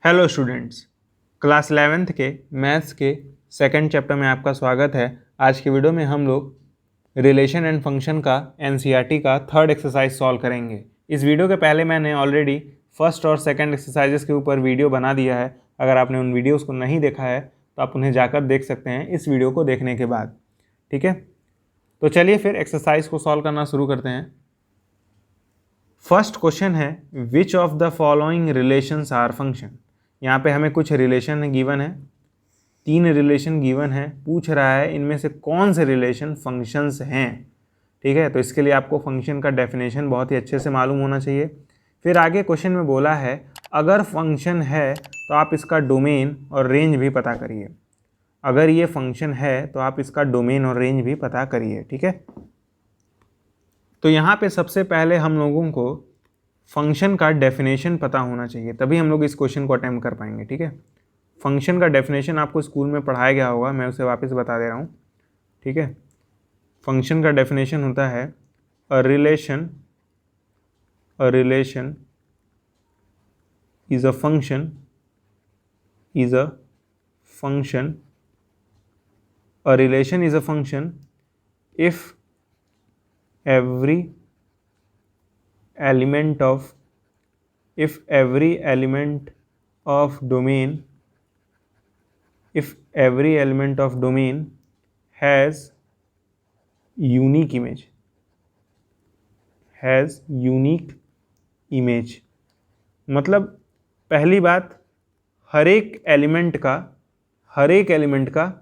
Hello students, class 11th के maths के second chapter में आपका स्वागत है। आज की वीडियो में हम लोग रिलेशन एंड फंक्शन का एनसीईआरटी का थर्ड एक्सरसाइज सॉल्व करेंगे। इस वीडियो के पहले मैंने ऑलरेडी फर्स्ट और सेकंड एक्सरसाइजेस के ऊपर वीडियो बना दिया है। अगर आपने उन वीडियोज़ को नहीं देखा है तो आप उन्हें जाकर देख सकते हैं इस वीडियो को देखने के बाद। ठीक है, तो चलिए फिर एक्सरसाइज को सॉल्व करना शुरू करते हैं। फर्स्ट क्वेश्चन है which of the following relations are function. यहाँ पे हमें कुछ रिलेशन गिवन है, 3 रिलेशन गिवन है, पूछ रहा है इनमें से कौन से रिलेशन फंक्शंस हैं। ठीक है, तो इसके लिए आपको फंक्शन का डेफिनेशन बहुत ही अच्छे से मालूम होना चाहिए। फिर आगे क्वेश्चन में बोला है अगर फंक्शन है तो आप इसका डोमेन और रेंज भी पता करिए। अगर ये फंक्शन है तो आप इसका डोमेन और रेंज भी पता करिए। ठीक है, तो यहाँ पे सबसे पहले हम लोगों को फंक्शन का डेफिनेशन पता होना चाहिए, तभी हम लोग इस क्वेश्चन को अटेम्प्ट कर पाएंगे। ठीक है, फंक्शन का डेफिनेशन आपको स्कूल में पढ़ाया गया होगा, मैं उसे वापस बता दे रहा हूँ। ठीक है, फंक्शन का डेफिनेशन होता है a relation is a function a relation is a function if every element of domain has unique image। मतलब पहली बात, हर एक एलिमेंट का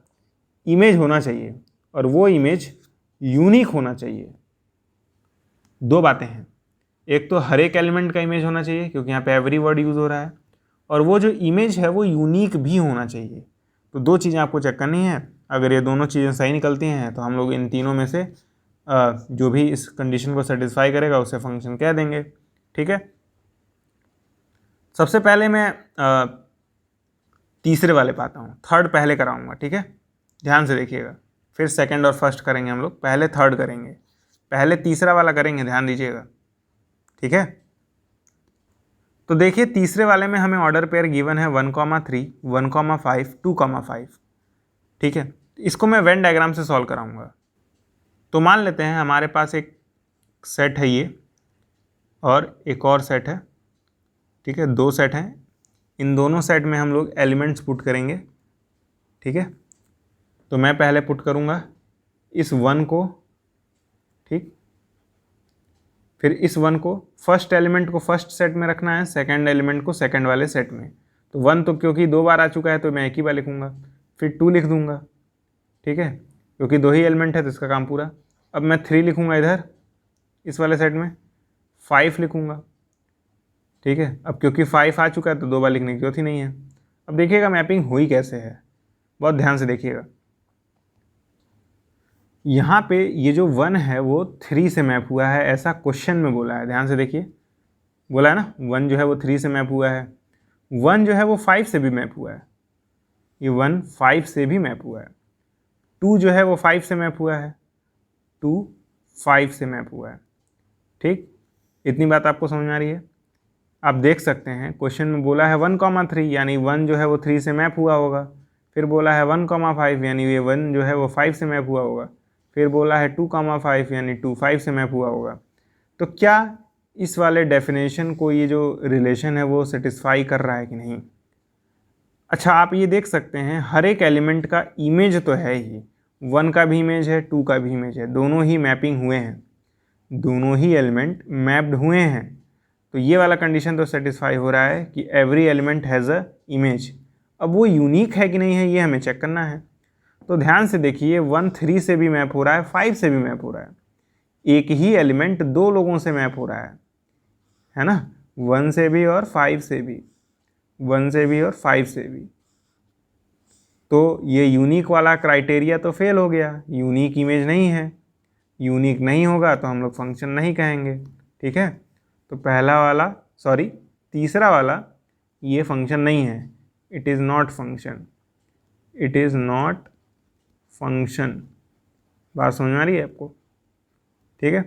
इमेज होना चाहिए और वो इमेज यूनिक होना चाहिए। दो बातें हैं, एक तो हर एक एलिमेंट का इमेज होना चाहिए क्योंकि यहाँ पे एवरी वर्ड यूज़ हो रहा है, और वो जो इमेज है वो यूनिक भी होना चाहिए। तो दो चीज़ें आपको चेक करनी है। अगर ये दोनों चीज़ें सही निकलती हैं तो हम लोग इन तीनों में से जो भी इस कंडीशन को सेटिस्फाई करेगा उसे फंक्शन कह देंगे। ठीक है, सबसे पहले मैं तीसरे वाले पे आता हूँ, थर्ड पहले कराऊंगा। ठीक है, ध्यान से देखिएगा, फिर सेकंड और फर्स्ट करेंगे हम लोग, पहले थर्ड करेंगे, पहले तीसरा वाला करेंगे, ध्यान दीजिएगा। ठीक है, तो देखिए तीसरे वाले में हमें ऑर्डर पेयर गिवन है 1,3, 1,5, 2,5। ठीक है, इसको मैं वेन डायग्राम से सॉल्व कराऊंगा। तो मान लेते हैं हमारे पास एक सेट है ये और एक और सेट है। ठीक है, दो सेट हैं, इन दोनों सेट में हम लोग एलिमेंट्स पुट करेंगे। ठीक है, तो मैं पहले पुट करूंगा इस 1 को, ठीक, फिर इस 1 को, फर्स्ट एलिमेंट को फर्स्ट सेट में रखना है, सेकंड एलिमेंट को सेकंड वाले सेट में। तो 1 तो क्योंकि 2 बार आ चुका है तो मैं एक ही बार लिखूंगा, फिर 2 लिख दूंगा। ठीक है, क्योंकि 2 ही एलिमेंट है तो इसका काम पूरा। अब मैं 3 लिखूंगा इधर इस वाले सेट में, 5 लिखूंगा। ठीक है, अब क्योंकि 5 आ चुका है तो 2 बार लिखने की जरूरत ही नहीं है। अब देखिएगा मैपिंग हुई कैसे है, बहुत ध्यान से देखिएगा। यहाँ पे ये जो 1 है वो 3 से मैप हुआ है, ऐसा क्वेश्चन में बोला है। ध्यान से देखिए, बोला है ना 1 जो है वो 3 से मैप हुआ है, 1 जो है वो 5 से भी मैप हुआ है, ये 1 5 से भी मैप हुआ है, 2 जो है वो 5 से मैप हुआ है, 2 5 से मैप हुआ है। ठीक, इतनी बात आपको समझ में आ रही है। आप देख सकते हैं क्वेश्चन में बोला है 1,3 यानी 1 जो है वो 3 से मैप हुआ होगा, फिर बोला है 1,5 यानी ये 1 जो है वो 5 से मैप हुआ होगा, फिर बोला है 2,5 यानी 2 5 से मैप हुआ होगा। तो क्या इस वाले डेफिनेशन को ये जो रिलेशन है वो सेटिस्फाई कर रहा है कि नहीं। अच्छा, आप ये देख सकते हैं हर एक एलिमेंट का इमेज तो है ही, 1 का भी इमेज है, 2 का भी इमेज है, दोनों ही मैपिंग हुए हैं, दोनों ही एलिमेंट मैप्ड हुए हैं। तो ये वाला कंडीशन तो सेटिस्फाई हो रहा है कि every element has a image. अब वो यूनिक है कि नहीं है ये हमें चेक करना है। तो ध्यान से देखिए 1 3 से भी मैप हो रहा है, 5 से भी मैप हो रहा है, एक ही एलिमेंट 2 लोगों से मैप हो रहा है ना, 1 से भी और 5 से भी, 1 से भी और 5 से भी। तो ये यूनिक वाला क्राइटेरिया तो फेल हो गया, यूनिक इमेज नहीं है, यूनिक नहीं होगा तो हम लोग फंक्शन नहीं कहेंगे। ठीक है, तो पहला वाला तीसरा वाला ये फंक्शन नहीं है, it is not function, it is not function. बात समझ में आ रही है आपको। ठीक है,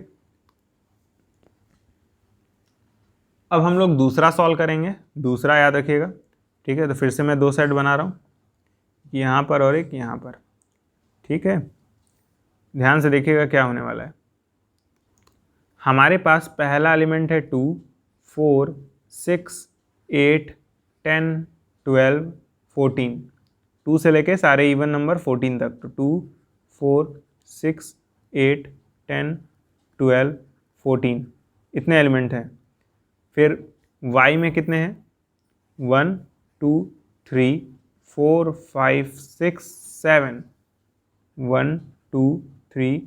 अब हम लोग दूसरा सॉल्व करेंगे, दूसरा याद रखिएगा। ठीक है, तो फिर से मैं 2 सेट बना रहा हूँ, यहाँ पर और एक यहाँ पर। ठीक है, ध्यान से देखिएगा क्या होने वाला है। हमारे पास पहला एलिमेंट है 2, 4, 6, 8, 10, 12, 14। 2 से लेके सारे इवन नंबर 14 तक, तो 2, 4, 6, 8, 10, 12, 14 इतने एलिमेंट हैं। फिर y में कितने हैं? 1, 2, 3, 4, 5, 6, 7। 1, 2, 3,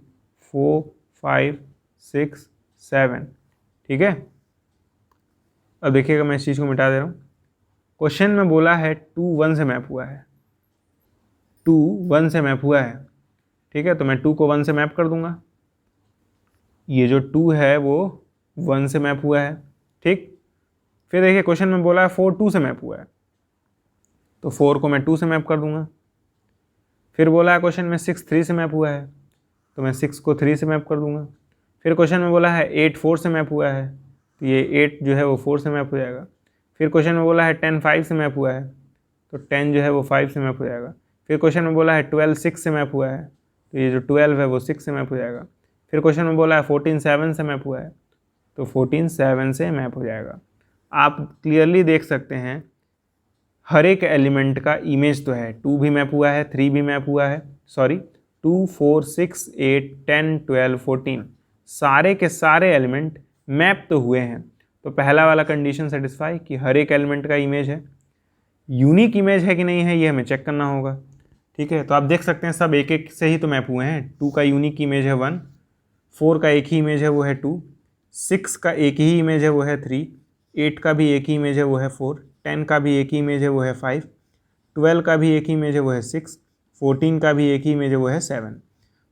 4, 5, 6, 7। ठीक है, अब देखिएगा मैं इस चीज़ को मिटा दे रहा हूँ। क्वेश्चन में बोला है 2 1 से मैप हुआ है, 2 1 से मैप हुआ है। ठीक है, तो मैं 2 को 1 से मैप कर दूंगा। ये जो 2 है वो 1 से मैप हुआ है। ठीक, फिर देखिए क्वेश्चन में बोला है 4 2 से मैप हुआ है, तो 4 को मैं 2 से मैप कर दूंगा। फिर बोला है क्वेश्चन में 6 3 से मैप हुआ है, तो मैं 6 को 3 से मैप कर दूंगा। फिर क्वेश्चन में बोला है 8 4 से मैप हुआ है, तो ये 8 जो है वो 4 से मैप हो जाएगा। फिर क्वेश्चन में बोला है 10 5 से मैप हुआ है, तो 10 जो है वो 5 से मैप हो जाएगा। फिर क्वेश्चन में बोला है 12 6 से मैप हुआ है, तो ये जो 12 है वो 6 से मैप हो जाएगा। फिर क्वेश्चन में बोला है 14 7 से मैप हुआ है, तो 14 7 से मैप हो जाएगा। आप क्लियरली देख सकते हैं हर एक एलिमेंट का इमेज तो है, 2 भी मैप हुआ है, 3 भी मैप हुआ है, सॉरी 2 4 6 8 10 12 14 सारे के सारे एलिमेंट मैप तो हुए हैं। तो पहला वाला कंडीशन सेटिस्फाई कि हर एक एलिमेंट का इमेज है। यूनिक इमेज है कि नहीं है ये हमें चेक करना होगा। ठीक है, तो आप देख सकते हैं सब एक एक से ही तो मैप हुए हैं। 2 का यूनिक इमेज है 1, 4 का एक ही इमेज है वो है 2, 6 का एक ही इमेज है वो है 3, 8 का भी एक ही इमेज है वो है 4, 10 का भी एक ही इमेज है वो है 5, 12 का भी एक ही इमेज है वो है 6, 14 का भी एक ही इमेज है वो है 7।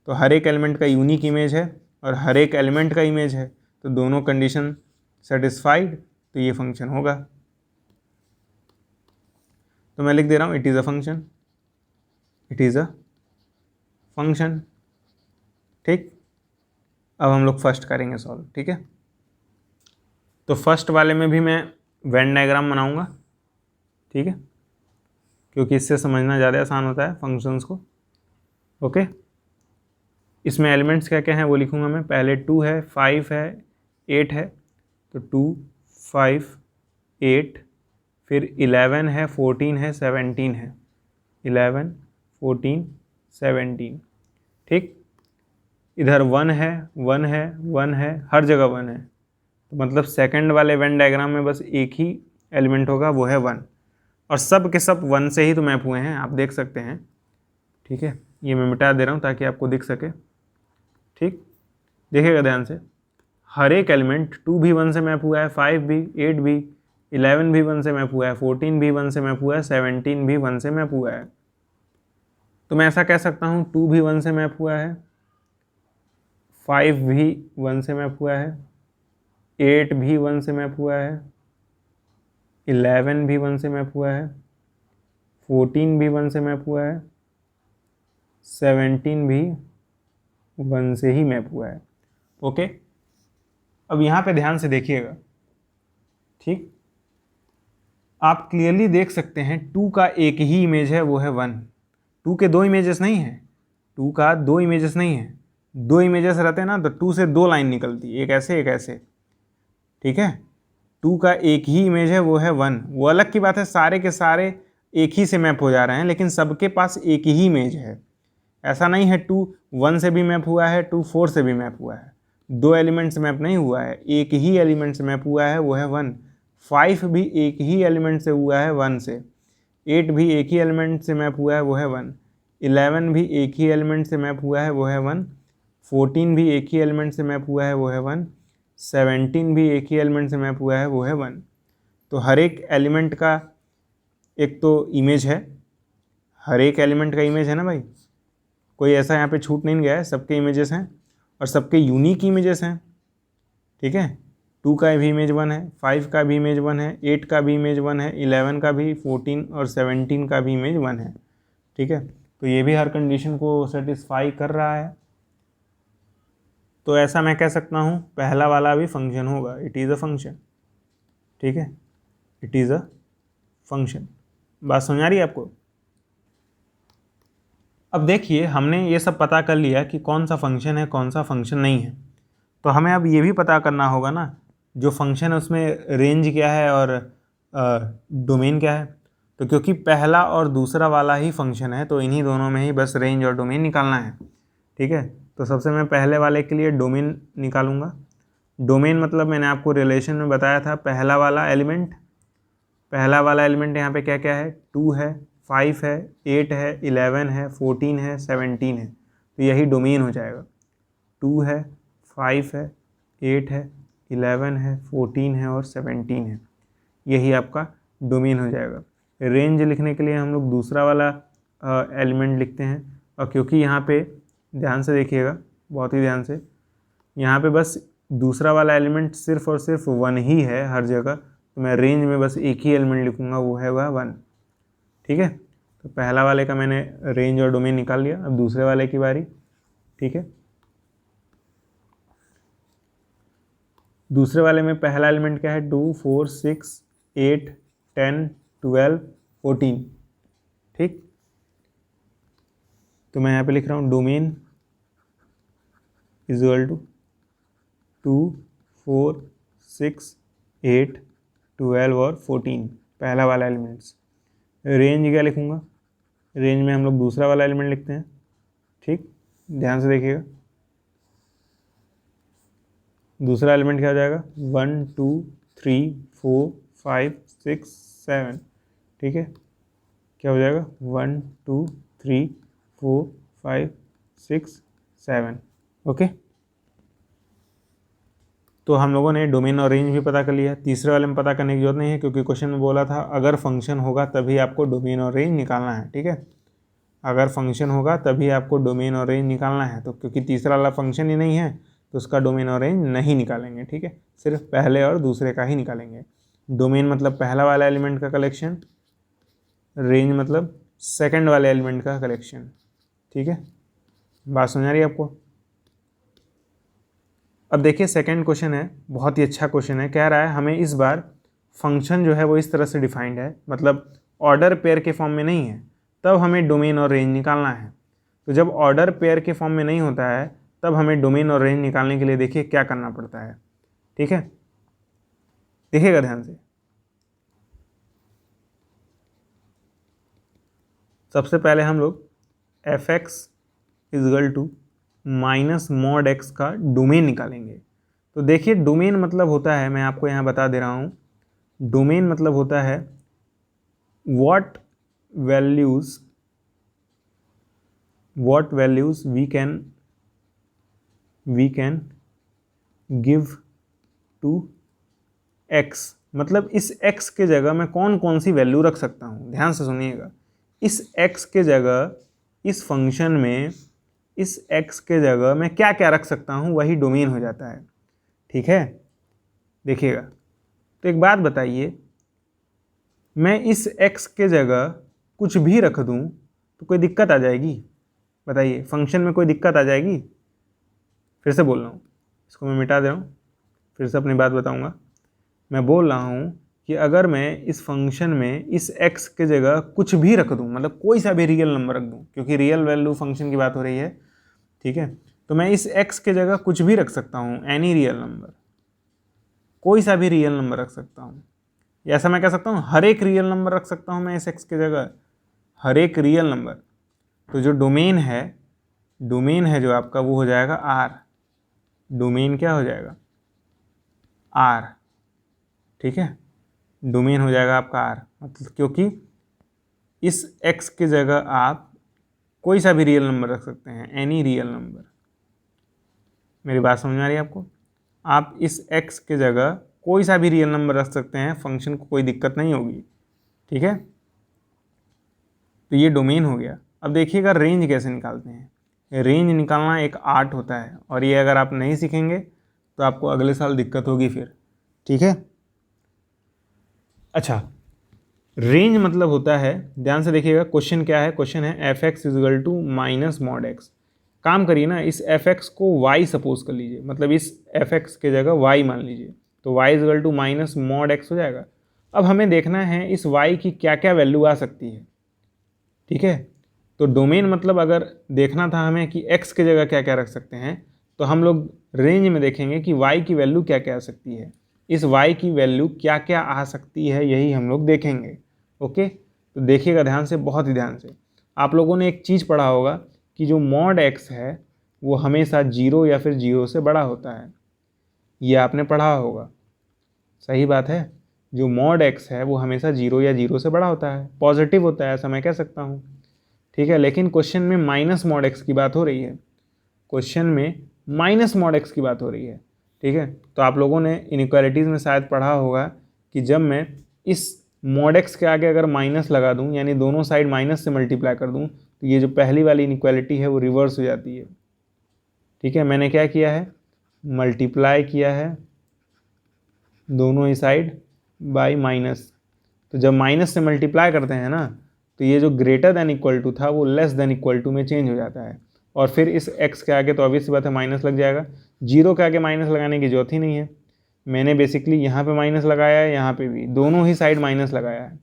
तो हर एक एलिमेंट का यूनिक इमेज है और हर एक एलिमेंट का इमेज है, तो दोनों कंडीशन सेटिस्फाइड, तो ये फंक्शन होगा। तो मैं लिख दे रहा हूँ it is a function, it is a function. ठीक, अब हम लोग फर्स्ट करेंगे सॉल्व। ठीक है, तो फर्स्ट वाले में भी मैं वेन डायग्राम बनाऊंगा। ठीक है, क्योंकि इससे समझना ज़्यादा आसान होता है फंक्शंस को। ओके, इसमें एलिमेंट्स क्या क्या हैं वो लिखूंगा मैं। पहले 2 है, 5 है, 8 है, तो 2 5 8, फिर 11 है, 14 है, 17 है, 11 14 17। ठीक, इधर 1 है 1 है 1 है, हर जगह 1 है, तो मतलब सेकंड वाले वेन डायग्राम में बस एक ही एलिमेंट होगा वो है 1, और सब के सब 1 से ही तो मैप हुए हैं, आप देख सकते हैं। ठीक है, ये मैं मिटा दे रहा हूँ ताकि आपको दिख सके। ठीक, देखिएगा ध्यान से, हर एक एलिमेंट 2 भी 1 से मैप हुआ है, 5 भी, 8 भी, 11 भी 1 से मैप हुआ है, 14 भी 1 से मैप हुआ है, 17 भी 1 से मैप हुआ है। तो मैं ऐसा कह सकता हूँ 2 भी 1 से मैप हुआ है, 5 भी 1 से मैप हुआ है, 8 भी 1 से मैप हुआ है, 11 भी 1 से मैप हुआ है, 14 भी 1 से मैप हुआ है, 17 भी 1 से ही मैप हुआ है। ओके, अब यहाँ पे ध्यान से देखिएगा। ठीक, आप क्लियरली देख सकते हैं 2 का एक ही इमेज है वो है 1। 2 के 2 इमेजेस नहीं है, 2 का 2 इमेजेस नहीं है। 2 इमेजेस रहते हैं ना तो 2 से 2 लाइन निकलती, एक ऐसे एक ऐसे। ठीक है, 2 का एक ही इमेज है वो है 1। वो अलग की बात है, सारे के सारे एक ही से मैप हो जा रहे हैं, लेकिन सबके पास एक ही इमेज है। ऐसा नहीं है 2 1 से भी मैप हुआ है, 2 4 से भी मैप हुआ है। 2 एलिमेंट से मैप नहीं हुआ है, एक ही एलिमेंट से मैप हुआ है वो है 1। 5 भी एक ही एलिमेंट से हुआ है 1 से। 8 भी एक ही एलिमेंट से मैप हुआ है वो है 1। 11 भी एक ही एलिमेंट से मैप हुआ है वो है 1। 14 भी एक ही एलिमेंट से मैप हुआ है वो है 1। 17 भी एक ही एलिमेंट से मैप हुआ है वो है 1। तो हर एक एलिमेंट का एक तो इमेज है, हर एक एलिमेंट का इमेज है ना भाई, कोई ऐसा यहाँ पे छूट नहीं गया है, सबके इमेजेस हैं और सबके यूनिक इमेजेस हैं। ठीक है, 2 का भी इमेज 1 है, 5 का भी इमेज 1 है, 8 का भी इमेज 1 है, 11 का भी, 14 और 17 का भी इमेज 1 है। ठीक है, तो ये भी हर कंडीशन को सेटिस्फाई कर रहा है। तो ऐसा मैं कह सकता हूँ पहला वाला भी फंक्शन होगा, इट इज़ अ फंक्शन। ठीक है, इट इज़ अ फंक्शन। बात समझ आ रही है आपको? अब देखिए हमने ये सब पता कर लिया कि कौन सा फंक्शन है कौन सा फंक्शन नहीं है, तो हमें अब ये भी पता करना होगा ना जो फंक्शन है उसमें रेंज क्या है और डोमेन क्या है। तो क्योंकि पहला और दूसरा वाला ही फंक्शन है तो इन्हीं दोनों में ही बस रेंज और डोमेन निकालना है। ठीक है, तो सबसे मैं पहले वाले के लिए डोमेन निकालूंगा। डोमेन मतलब मैंने आपको रिलेशन में बताया था, पहला वाला एलिमेंट यहाँ पे क्या क्या है, 2 है, 5 है, 8 है, 11 है, 14 है, 17 है, तो यही डोमेन हो जाएगा। 2 है, 5 है, 8 है, 11 है, 14 है और 17 है, यही आपका डोमेन हो जाएगा। रेंज लिखने के लिए हम लोग दूसरा वाला एलिमेंट लिखते हैं, और क्योंकि यहाँ पे ध्यान से देखिएगा, बहुत ही ध्यान से, यहाँ पे बस दूसरा वाला एलिमेंट सिर्फ और सिर्फ 1 ही है हर जगह, तो मैं रेंज में बस एक ही एलिमेंट लिखूँगा, वो है वह 1। ठीक है, तो पहला वाले का मैंने रेंज और डोमेन निकाल लिया। अब दूसरे वाले की बारी। ठीक है, दूसरे वाले में पहला एलिमेंट क्या है, 2, 4, 6, 8, 10, 12, 14। ठीक, तो मैं यहाँ पे लिख रहा हूँ डोमेन इज इक्वल टू 2, 4, 6, 8, 12 और 14, पहला वाला एलिमेंट्स। रेंज क्या लिखूँगा, रेंज में हम लोग दूसरा वाला एलिमेंट लिखते हैं। ठीक, ध्यान से देखिएगा, दूसरा एलिमेंट क्या हो जाएगा, 1, 2, 3, 4, 5, 6, 7। ठीक है, क्या हो जाएगा, 1, 2, 3, 4, 5, 6, 7। ओके, तो हम लोगों ने डोमेन और रेंज भी पता कर लिया। तीसरे वाले में पता करने की जरूरत नहीं है, क्योंकि क्वेश्चन में बोला था अगर फंक्शन होगा तभी आपको डोमेन और रेंज निकालना है। ठीक है, अगर फंक्शन होगा तभी आपको डोमेन और रेंज निकालना है, तो क्योंकि तीसरा वाला फंक्शन ही नहीं है तो उसका डोमेन और रेंज नहीं निकालेंगे। ठीक है, सिर्फ पहले और दूसरे का ही निकालेंगे। डोमेन मतलब पहला वाला एलिमेंट का कलेक्शन, रेंज मतलब सेकंड वाले एलिमेंट का कलेक्शन। ठीक है, बात समझ आ रही है आपको? अब देखिए सेकंड क्वेश्चन है, बहुत ही अच्छा क्वेश्चन है। कह रहा है हमें इस बार फंक्शन जो है वो इस तरह से डिफाइंड है, मतलब ऑर्डर पेयर के फॉर्म में नहीं है, तब हमें डोमेन और रेंज निकालना है। तो जब ऑर्डर पेयर के फॉर्म में नहीं होता है तब हमें डोमेन और रेंज निकालने के लिए देखिए क्या करना पड़ता है। ठीक है, देखिएगा ध्यान से। सबसे पहले हम लोग f x is equal to minus mod x का डोमेन निकालेंगे। तो देखिए डोमेन मतलब होता है, मैं आपको यहाँ बता दे रहा हूँ, डोमेन मतलब होता है what values we can give to x, मतलब इस x के जगह मैं कौन कौन सी वैल्यू रख सकता हूँ। ध्यान से सुनिएगा, इस x के जगह इस फंक्शन में इस x के जगह मैं क्या क्या रख सकता हूँ, वही डोमेन हो जाता है। ठीक है, देखिएगा, तो एक बात बताइए, मैं इस x के जगह कुछ भी रख दूँ तो कोई दिक्कत आ जाएगी? बताइए, फंक्शन में कोई दिक्कत आ जाएगी? फिर से बोल रहा हूँ, इसको मैं मिटा दे रहा हूँ, फिर से अपनी बात बताऊँगा। मैं बोल रहा हूँ कि अगर मैं इस फंक्शन में इस x के जगह कुछ भी रख दूँ, मतलब कोई सा भी रियल नंबर रख दूँ, क्योंकि रियल वैल्यू फंक्शन की बात हो रही है। ठीक है, तो मैं इस x के जगह कुछ भी रख सकता हूँ, एनी रियल नंबर, कोई सा भी रियल नंबर रख सकता हूँ। या ऐसा मैं कह सकता हूँ हर एक रियल नंबर रख सकता हूँ मैं इस x की जगह, हर एक रियल नंबर। तो जो डोमेन है जो आपका, वो हो जाएगा r। डोमेन क्या हो जाएगा, r। ठीक है, डोमेन हो जाएगा आपका r, मतलब क्योंकि इस x की जगह आप कोई सा भी रियल नंबर रख सकते हैं, एनी रियल नंबर। मेरी बात समझ में आ रही है आपको? आप इस x के जगह कोई सा भी रियल नंबर रख सकते हैं, फंक्शन को कोई दिक्कत नहीं होगी। ठीक है, तो ये डोमेन हो गया। अब देखिएगा रेंज कैसे निकालते हैं। रेंज निकालना एक आर्ट होता है, और ये अगर आप नहीं सीखेंगे तो आपको अगले साल दिक्कत होगी फिर। ठीक है, अच्छा, रेंज मतलब होता है, ध्यान से देखिएगा, क्वेश्चन क्या है, क्वेश्चन है f x is equal to minus mod x. काम करिए ना, इस एफ एक्स को वाई सपोज कर लीजिए, मतलब इस एफ एक्स के जगह वाई मान लीजिए, तो y is equal to minus mod x हो जाएगा। अब हमें देखना है इस y की क्या क्या वैल्यू आ सकती है, ठीक है। तो डोमेन मतलब अगर देखना था हमें कि x की जगह क्या क्या रख सकते हैं, तो हम लोग रेंज में देखेंगे कि y की वैल्यू क्या क्या आ सकती है, इस y की वैल्यू क्या क्या आ सकती है, यही हम लोग देखेंगे। ओके, तो देखिएगा ध्यान से, बहुत ही ध्यान से। आप लोगों ने एक चीज़ पढ़ा होगा कि जो मॉड x है वो हमेशा 0 या फिर 0 से बड़ा होता है, ये आपने पढ़ा होगा, सही बात है। जो मॉड x है वो हमेशा 0 या 0 से बड़ा होता है, पॉजिटिव होता है, ऐसा मैं कह सकता हूँ, ठीक है। लेकिन क्वेश्चन में माइनस मॉड एक्स की बात हो रही है, क्वेश्चन में माइनस मॉड एक्स की बात हो रही है, ठीक है। तो आप लोगों ने इनइक्वालिटीज़ में शायद पढ़ा होगा कि जब मैं इस मॉड एक्स के आगे अगर माइनस लगा दूं, यानी दोनों साइड माइनस से मल्टीप्लाई कर दूं, तो ये जो पहली वाली इनइक्वालिटी है वो रिवर्स हो जाती है, ठीक है। मैंने क्या किया है, मल्टीप्लाई किया है दोनों ही साइड बाई माइनस, तो जब माइनस से मल्टीप्लाई करते हैं ना, तो ये जो ग्रेटर देन इक्वल टू था वो लेस देन इक्वल टू में चेंज हो जाता है, और फिर इस x के आगे तो ऑब्वियस सी बात है माइनस लग जाएगा, 0 के आगे माइनस लगाने की जरूरत ही नहीं है। मैंने बेसिकली यहाँ पे माइनस लगाया है, यहाँ पे भी दोनों ही साइड माइनस लगाया है,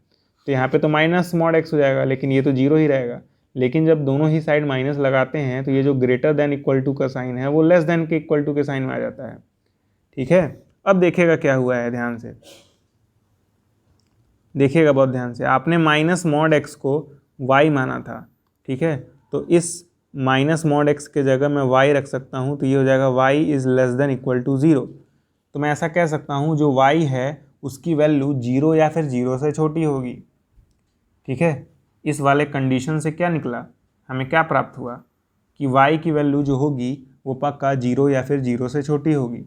तो यहाँ पे तो माइनस मॉड x हो जाएगा, लेकिन ये तो 0 ही रहेगा। लेकिन जब दोनों ही साइड माइनस लगाते हैं तो ये जो ग्रेटर देन इक्वल टू का साइन है वो लेस देन के इक्वल टू के साइन में आ जाता है, ठीक है। अब देखिएगा क्या हुआ है, ध्यान से देखिएगा, बहुत ध्यान से। आपने माइनस मॉड एक्स को y माना था, ठीक है। तो इस माइनस मॉड एक्स के जगह मैं y रख सकता हूँ, तो ये हो जाएगा y is less than equal to 0। तो मैं ऐसा कह सकता हूँ जो y है उसकी वैल्यू 0 या फिर 0 से छोटी होगी, ठीक है। इस वाले कंडीशन से क्या निकला, हमें क्या प्राप्त हुआ कि y की वैल्यू जो होगी वो पक्का 0 या फिर 0 से छोटी होगी।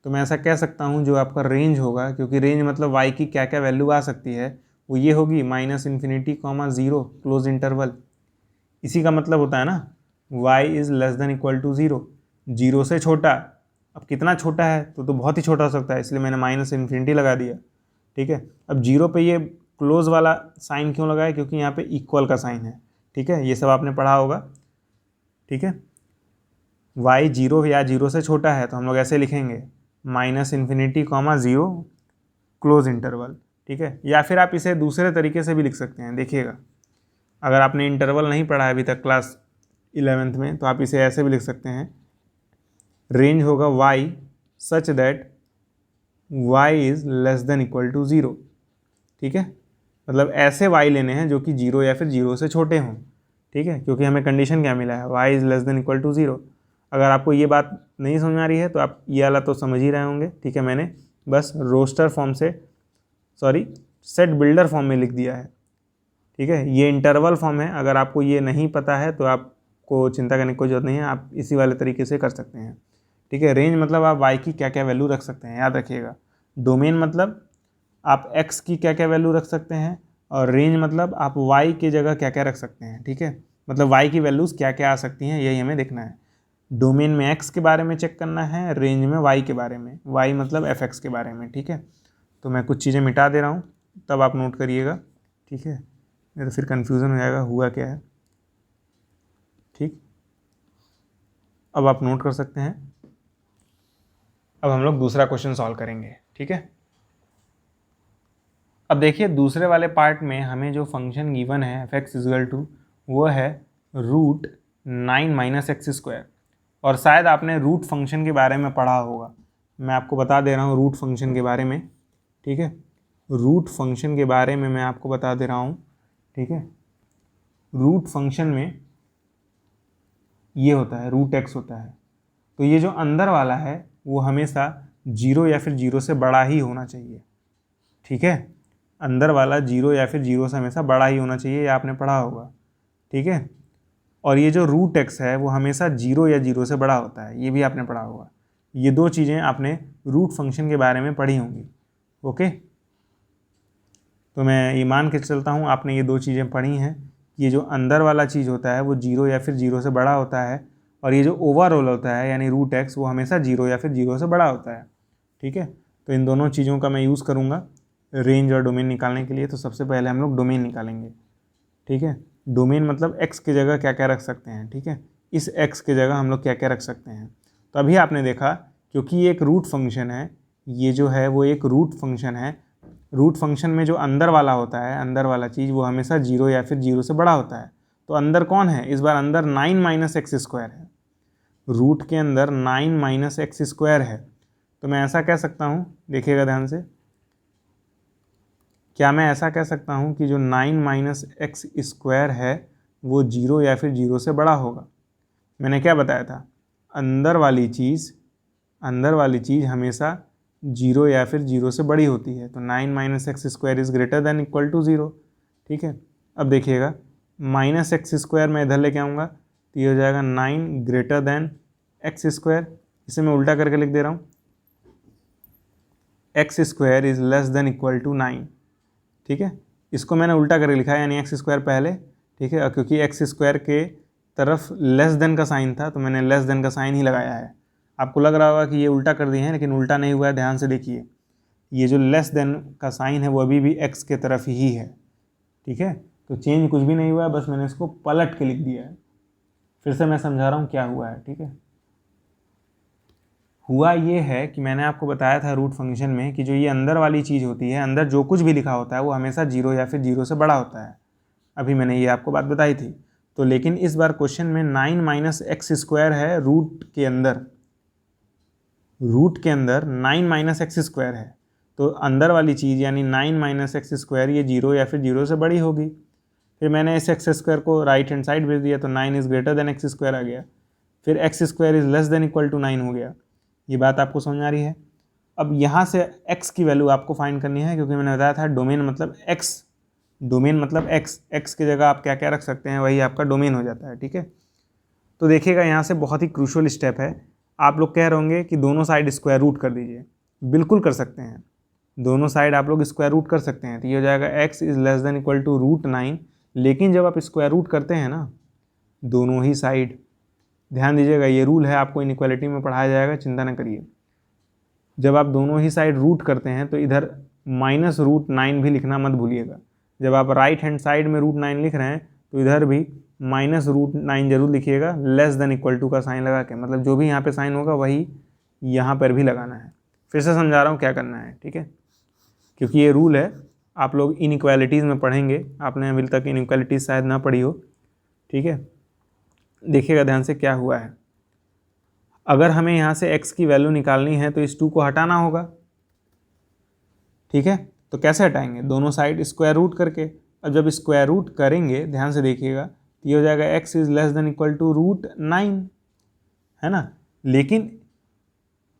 तो मैं ऐसा कह सकता हूँ जो आपका रेंज होगा, क्योंकि रेंज मतलब y की क्या क्या वैल्यू आ सकती है, वो ये होगी -∞, 0 क्लोज इंटरवल। इसी का मतलब होता है ना y is less than equal to 0, 0 से छोटा। अब कितना छोटा है, तो बहुत ही छोटा हो सकता है, इसलिए मैंने -∞ लगा दिया, ठीक है। अब 0 पे ये क्लोज वाला साइन क्यों लगाया, क्योंकि यहाँ पे इक्वल का साइन है, ठीक है। ये सब आपने पढ़ा होगा, ठीक है। y 0 या 0 से छोटा है तो हम लोग ऐसे लिखेंगे -∞, 0 क्लोज इंटरवल, ठीक है। या फिर आप इसे दूसरे तरीके से भी लिख सकते हैं, देखिएगा। अगर आपने इंटरवल नहीं पढ़ा है अभी तक क्लास 11th में, तो आप इसे ऐसे भी लिख सकते हैं, रेंज होगा y such that y is less than equal to 0, ठीक है। मतलब ऐसे y लेने हैं जो कि 0 या फिर 0 से छोटे हों, ठीक है, क्योंकि हमें कंडीशन क्या मिला है, y is less than equal to 0। अगर आपको ये बात नहीं समझ में आ रही है तो आप ये वाला तो समझ ही रहे होंगे, ठीक है। मैंने बस रोस्टर फॉर्म से, सॉरी, सेट बिल्डर फॉर्म में लिख दिया है, ठीक है। ये इंटरवल फॉर्म है, अगर आपको ये नहीं पता है तो आपको चिंता करने की कोई ज़रूरत नहीं है, आप इसी वाले तरीके से कर सकते हैं, ठीक है। रेंज मतलब आप y की क्या क्या वैल्यू रख सकते हैं, याद रखिएगा। डोमेन मतलब आप x की क्या क्या वैल्यू रख सकते हैं, और रेंज मतलब आप y की जगह क्या क्या रख सकते हैं, ठीक है। मतलब y की वैल्यूज़ क्या क्या आ सकती हैं, यही हमें देखना है। डोमेन में x के बारे में चेक करना है, रेंज में y के बारे में, y मतलब fx के बारे में, ठीक है। तो मैं कुछ चीज़ें मिटा दे रहा हूँ, तब आप नोट करिएगा, ठीक है, नहीं तो फिर कन्फ्यूज़न हो जाएगा हुआ क्या है, ठीक। अब आप नोट कर सकते हैं। अब हम लोग दूसरा क्वेश्चन सॉल्व करेंगे, ठीक है। अब देखिए दूसरे वाले पार्ट में हमें जो फंक्शन गिवन है f(x) इक्वल टू वो है √9 - x², और शायद आपने रूट फंक्शन के बारे में पढ़ा होगा। मैं आपको बता दे रहा हूँ रूट फंक्शन के बारे में, ठीक है। रूट फंक्शन के बारे में मैं आपको बता दे रहा हूँ, ठीक है। रूट फंक्शन में ये होता है √x होता है, तो ये जो अंदर वाला है वो हमेशा 0 या फिर 0 से बड़ा ही होना चाहिए, ठीक है। अंदर वाला 0 या फिर 0 से हमेशा बड़ा ही होना चाहिए, ये आपने पढ़ा होगा, ठीक है। और ये जो √x है वो हमेशा 0 या 0 से बड़ा होता है, ये भी आपने पढ़ा होगा। ये दो चीज़ें आपने रूट फंक्शन के बारे में पढ़ी होंगी, ओके। तो मैं ये मान के चलता हूँ आपने ये दो चीज़ें पढ़ी हैं। ये जो अंदर वाला चीज़ होता है वो 0 या फिर 0 से बड़ा होता है, और ये जो ओवरऑल होता है यानी √x वो हमेशा 0 या फिर 0 से बड़ा होता है, ठीक है। तो इन दोनों चीज़ों का मैं यूज़ करूँगा रेंज और डोमेन निकालने के लिए। तो सबसे पहले हम लोग डोमेन निकालेंगे, ठीक है। डोमेन मतलब x की जगह क्या क्या रख सकते हैं, ठीक है। इस x की जगह हम लोग क्या क्या रख सकते हैं। तो अभी आपने देखा क्योंकि ये एक रूट फंक्शन है, ये जो है वो एक रूट फंक्शन है, रूट फंक्शन में जो अंदर वाला होता है, अंदर वाला चीज़, वो हमेशा 0 या फिर 0 से बड़ा होता है। तो अंदर कौन है इस बार? अंदर 9 माइनस एक्स स्क्वायर है। रूट के अंदर 9 माइनस एक्स स्क्वायर है। तो मैं ऐसा कह सकता हूँ, देखिएगा ध्यान से, क्या मैं ऐसा कह सकता हूँ कि जो 9 माइनस एक्स स्क्वायर है वो 0 या फिर 0 से बड़ा होगा? मैंने क्या बताया था? अंदर वाली चीज़ हमेशा 0 या फिर 0 से बड़ी होती है। तो 9 minus x square is greater than equal to 0। ठीक है, अब देखिएगा, माइनस एक्स स्क्वायर मैं इधर लेके आऊँगा तो ये हो जाएगा 9 ग्रेटर देन एक्स स्क्वायर। इसे मैं उल्टा करके लिख दे रहा हूँ, x square is less than equal to 9। ठीक है, इसको मैंने उल्टा करके लिखा है, यानी एक्स स्क्वायर पहले। ठीक है, और क्योंकि एक्स स्क्वायर के तरफ लेस देन का साइन था तो मैंने लेस देन का साइन ही लगाया है। आपको लग रहा होगा कि ये उल्टा कर दिए हैं, लेकिन उल्टा नहीं हुआ है, ध्यान से देखिए। ये जो लेस देन का साइन है वो अभी भी एक्स के तरफ ही है। ठीक है, तो चेंज कुछ भी नहीं हुआ है, बस मैंने इसको पलट के लिख दिया है। फिर से मैं समझा रहा हूँ क्या हुआ है। ठीक है, हुआ ये है कि मैंने आपको बताया था रूट फंक्शन में कि जो ये अंदर वाली चीज़ होती है, अंदर जो कुछ भी लिखा होता है वो हमेशा 0 या फिर 0 से बड़ा होता है। अभी मैंने ये आपको बात बताई थी। तो लेकिन इस बार क्वेश्चन में 9 माइनस एक्स स्क्वायर है रूट के अंदर 9 माइनस एक्स स्क्वायर है। तो अंदर वाली चीज़ यानी 9 माइनस एक्स स्क्वायर ये 0 या फिर 0 से बड़ी होगी। फिर मैंने इस एक्स स्क्वायर को राइट हैंड साइड भेज दिया तो 9 is greater than x square आ गया। फिर x square is less than equal to 9 हो गया। ये बात आपको समझ आ रही है? अब यहाँ से x की वैल्यू आपको फाइंड करनी है, क्योंकि मैंने बताया था डोमेन मतलब x, डोमेन मतलब x की जगह आप क्या क्या रख सकते हैं, वही आपका डोमेन हो जाता है। ठीक है, तो देखिएगा यहाँ से बहुत ही क्रूशियल स्टेप है। आप लोग कह रहे होंगे कि दोनों साइड स्क्वायर रूट कर दीजिए। बिल्कुल कर सकते हैं, दोनों साइड आप लोग स्क्वायर रूट कर सकते हैं। तो ये हो जाएगा x is less than equal to root 9। लेकिन जब आप स्क्वायर रूट करते हैं ना दोनों ही साइड, ध्यान दीजिएगा ये रूल है, आपको इनइक्वालिटी में पढ़ाया जाएगा, चिंता न करिए। जब आप दोनों ही साइड रूट करते हैं तो इधर माइनस रूट 9 भी लिखना मत भूलिएगा। जब आप राइट हैंड साइड में रूट 9 लिख रहे हैं तो इधर भी माइनस रूट 9 जरूर लिखिएगा, लेस देन इक्वल टू का साइन लगा के। मतलब जो भी यहाँ पे साइन होगा वही यहाँ पर भी लगाना है। फिर से समझा रहा हूँ क्या करना है। ठीक है, क्योंकि ये रूल है, आप लोग इनइक्वालिटीज़ में पढ़ेंगे, आपने अभी तक इनइक्वालिटीज़ शायद ना पढ़ी हो। ठीक है, देखिएगा ध्यान से क्या हुआ है। अगर हमें यहाँ से x की वैल्यू निकालनी है तो इस 2 को हटाना होगा। ठीक है, तो कैसे हटाएंगे? दोनों साइड स्क्वायर रूट करके। अब जब स्क्वायर रूट करेंगे, ध्यान से देखिएगा, तो ये हो जाएगा x is less than equal to root 9, है ना। लेकिन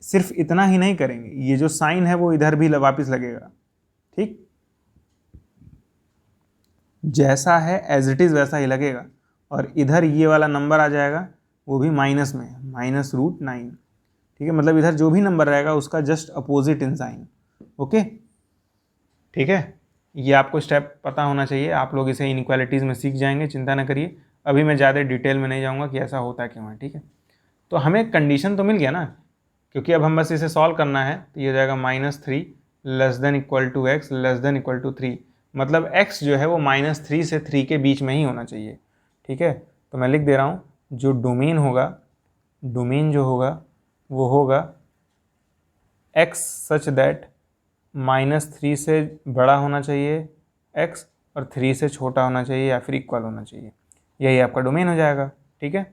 सिर्फ इतना ही नहीं करेंगे, ये जो साइन है वो इधर भी वापस लगेगा। ठीक, जैसा है एज इट इज़ वैसा ही लगेगा, और इधर ये वाला नंबर आ जाएगा, वो भी माइनस में, माइनस रूट 9। ठीक है, मतलब इधर जो भी नंबर रहेगा उसका just opposite in sign. Okay, ठीक है, ये आपको स्टेप पता होना चाहिए। आप लोग इसे इनइक्वालिटीज़ में सीख जाएंगे, चिंता ना करिए। अभी मैं ज़्यादा डिटेल में नहीं जाऊँगा कि ऐसा होता है क्यों है। ठीक है, तो हमें कंडीशन तो मिल गया ना, क्योंकि अब हम बस इसे सॉल्व करना है। तो ये हो जाएगा -3 less than equal to x less than equal to 3। मतलब x जो है वो -3 से 3 के बीच में ही होना चाहिए। ठीक है, तो मैं लिख दे रहा हूँ, जो डोमेन होगा, डोमेन जो होगा वो होगा x सच दैट -3 से बड़ा होना चाहिए x और 3 से छोटा होना चाहिए या फिर इक्वल होना चाहिए। यही आपका डोमेन हो जाएगा। ठीक है,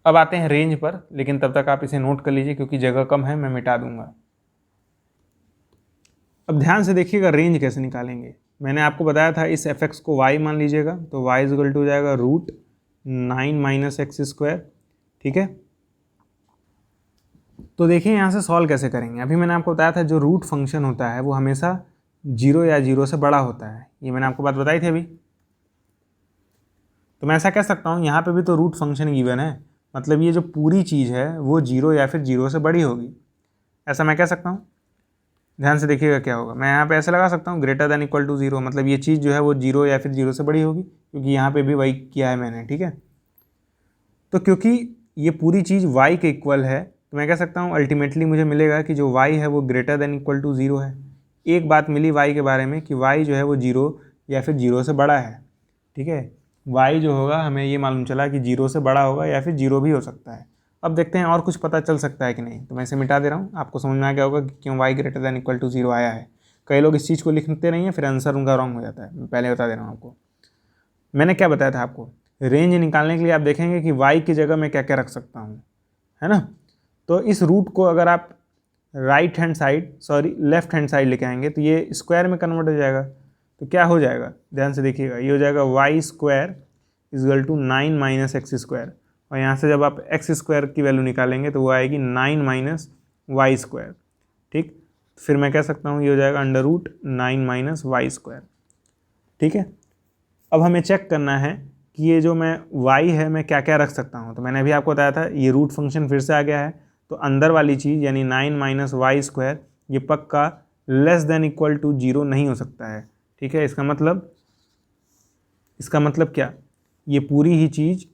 अब आते हैं रेंज पर, लेकिन तब तक आप इसे नोट कर लीजिए क्योंकि जगह कम है, मैं मिटा दूंगा। अब ध्यान से देखिएगा रेंज कैसे निकालेंगे। मैंने आपको बताया था इस एफ एक्स को y मान लीजिएगा, तो y इज इक्वल टू हो जाएगा रूट 9 माइनस एक्स स्क्वायर। ठीक है, तो देखिए यहाँ से सॉल्व कैसे करेंगे। अभी मैंने आपको बताया था जो रूट फंक्शन होता है वो हमेशा 0 या 0 से बड़ा होता है, ये मैंने आपको बात बताई थी अभी। तो मैं ऐसा कह सकता हूँ, यहाँ पे भी तो रूट फंक्शन गिवन है, मतलब ये जो पूरी चीज़ है वो 0 या फिर 0 से बड़ी होगी, ऐसा मैं कह सकता हूँ। ध्यान से देखिएगा क्या होगा, मैं यहाँ पे ऐसे लगा सकता हूँ ग्रेटर देन इक्वल टू 0, मतलब ये चीज़ जो है वो 0 या फिर 0 से बड़ी होगी, क्योंकि यहाँ पे भी वही किया है मैंने। ठीक है, तो क्योंकि ये पूरी चीज़ y के इक्वल है तो मैं कह सकता हूँ अल्टीमेटली मुझे मिलेगा कि जो y है वो ग्रेटर देन इक्वल टू 0 है। एक बात मिली y के बारे में कि y जो है वो 0 या फिर 0 से बड़ा है। ठीक है, y जो होगा हमें ये मालूम चला कि 0 से बड़ा होगा या फिर 0 भी हो सकता है। अब देखते हैं और कुछ पता चल सकता है कि नहीं। तो मैं इसे मिटा दे रहा हूँ, आपको समझ में आ गया होगा कि क्यों y greater than equal to 0 आया है। कई लोग इस चीज़ को लिखते नहीं हैं, फिर आंसर उनका रॉन्ग हो जाता है। मैं पहले बता दे रहा हूँ आपको। मैंने क्या बताया था आपको, रेंज निकालने के लिए आप देखेंगे कि y की जगह मैं क्या क्या रख सकता हूँ, है ना। तो इस रूट को अगर आप लेफ्ट हैंड साइड लेके आएंगे तो ये स्क्वायर में कन्वर्ट हो जाएगा। तो क्या हो जाएगा, ध्यान से देखिएगा, ये हो जाएगा y square is equal to 9 minus x square. और यहाँ से जब आप एक्स स्क्वायर की वैल्यू निकालेंगे तो वो आएगी 9 माइनस वाई स्क्वायर। ठीक, फिर मैं कह सकता हूँ ये हो जाएगा under root 9 minus y square. ठीक है, अब हमें चेक करना है कि ये जो मैं y है मैं क्या क्या रख सकता हूँ। तो मैंने अभी आपको बताया था ये रूट फंक्शन फिर से आ गया है। तो अंदर वाली चीज़ यानी 9 माइनस वाई स्क्वायर ये पक्का लेस देन इक्वल टू 0 नहीं हो सकता है। ठीक है, इसका मतलब क्या, ये पूरी ही चीज़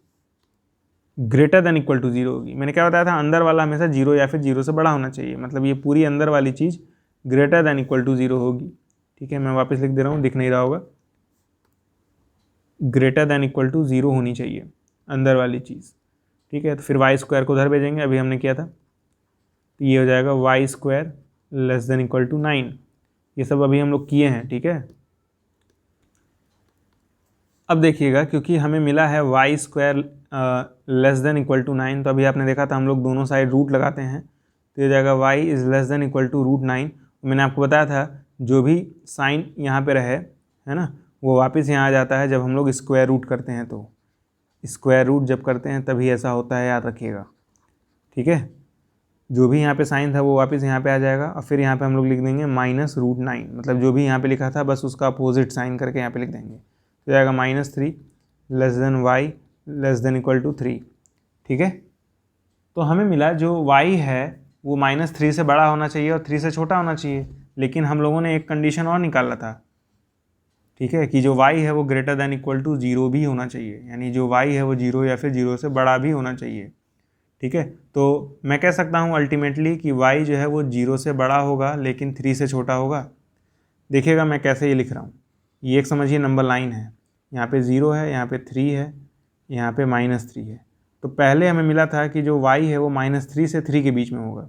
ग्रेटर देन इक्वल टू 0 होगी। मैंने क्या बताया था, अंदर वाला हमेशा 0 या फिर 0 से बड़ा होना चाहिए, मतलब ये पूरी अंदर वाली चीज़ ग्रेटर देन इक्वल टू 0 होगी। ठीक है, मैं वापस लिख दे रहा हूँ, दिख नहीं रहा होगा, ग्रेटर देन इक्वल टू 0 होनी चाहिए अंदर वाली चीज़। ठीक है, तो फिर वाई स्क्वायर को उधर भेजेंगे, अभी हमने किया था। तो ये हो जाएगा y square less than equal to 9। ये सब अभी हम लोग किए हैं। ठीक है, अब देखिएगा क्योंकि हमें मिला है y square less than equal to 9, तो अभी आपने देखा था हम लोग दोनों साइड रूट लगाते हैं। तो ये जाएगा y is less than equal to root 9। मैंने आपको बताया था जो भी साइन यहाँ पे रहे, है ना, वो वापस यहाँ आ जाता है जब हम लोग स्क्वायर रूट करते हैं। तो स्क्वायर रूट जब करते हैं तभी ऐसा होता है, याद रखिएगा। ठीक है, जो भी यहाँ पे साइन था वो वापस यहाँ पे आ जाएगा और फिर यहाँ पे हम लोग लिख देंगे माइनस रूट 9, मतलब जो भी यहाँ पे लिखा था बस उसका अपोजिट साइन करके यहाँ पे लिख देंगे। तो जाएगा -3 less than y less than equal to 3। ठीक है, तो हमें मिला जो y है वो -3 से बड़ा होना चाहिए और 3 से छोटा होना चाहिए, लेकिन हम लोगों ने एक कंडीशन और निकाला था। ठीक है, कि जो y है वो ग्रेटर देन इक्वल टू 0 भी होना चाहिए, यानी जो y है वो 0 या फिर 0 से बड़ा भी होना चाहिए। ठीक है, तो मैं कह सकता हूँ अल्टीमेटली कि y जो है वो 0 से बड़ा होगा लेकिन 3 से छोटा होगा। देखिएगा मैं कैसे ये लिख रहा हूँ, ये एक समझिए नंबर लाइन है, यहाँ पे 0 है, यहाँ पे 3 है, यहाँ पे -3 है। तो पहले हमें मिला था कि जो y है वो -3 से 3 के बीच में होगा,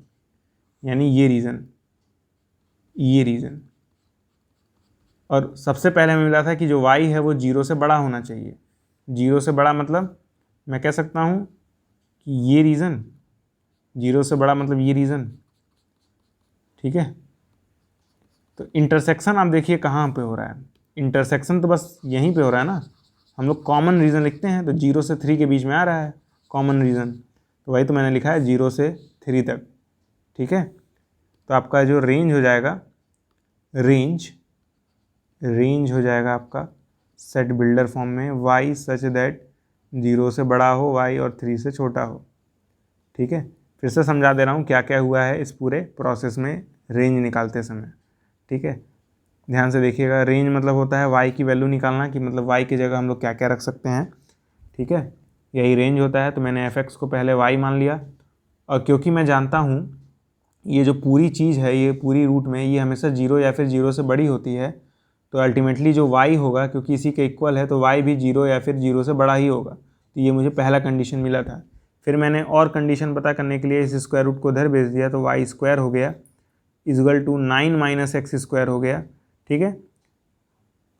यानी ये रीज़न। और सबसे पहले हमें मिला था कि जो y है वो 0 से बड़ा होना चाहिए। 0 से बड़ा मतलब मैं कह सकता हूँ कि ये रीज़न, 0 से बड़ा मतलब ये रीज़न। ठीक है, तो इंटरसेक्शन आप देखिए कहाँ पे हो रहा है, इंटरसेक्शन तो बस यहीं पे हो रहा है ना। हम लोग कॉमन रीज़न लिखते हैं तो 0 से 3 के बीच में आ रहा है कॉमन रीज़न, तो वही तो मैंने लिखा है 0 से 3 तक। ठीक है, तो आपका जो रेंज हो जाएगा, रेंज हो जाएगा आपका सेट बिल्डर फॉर्म में y सच दैट 0 से बड़ा हो y और 3 से छोटा हो। ठीक है, फिर से समझा दे रहा हूँ क्या क्या हुआ है इस पूरे प्रोसेस में रेंज निकालते समय। ठीक है, ध्यान से देखिएगा, रेंज मतलब होता है y की वैल्यू निकालना, कि मतलब y की जगह हम लोग क्या क्या रख सकते हैं। ठीक है, यही रेंज होता है। तो मैंने f(x) को पहले y मान लिया, और क्योंकि मैं जानता हूँ ये जो पूरी चीज़ है ये पूरी रूट में ये हमेशा 0 या फिर 0 से बड़ी होती है, तो अल्टीमेटली जो y होगा क्योंकि इसी के इक्वल है तो y भी 0 या फिर 0 से बड़ा ही होगा। तो ये मुझे पहला कंडीशन मिला था। फिर मैंने और कंडीशन पता करने के लिए इस स्क्वायर रूट को उधर भेज दिया, तो वाई स्क्वायर हो गया is equal to 9 minus x square हो गया। ठीक है,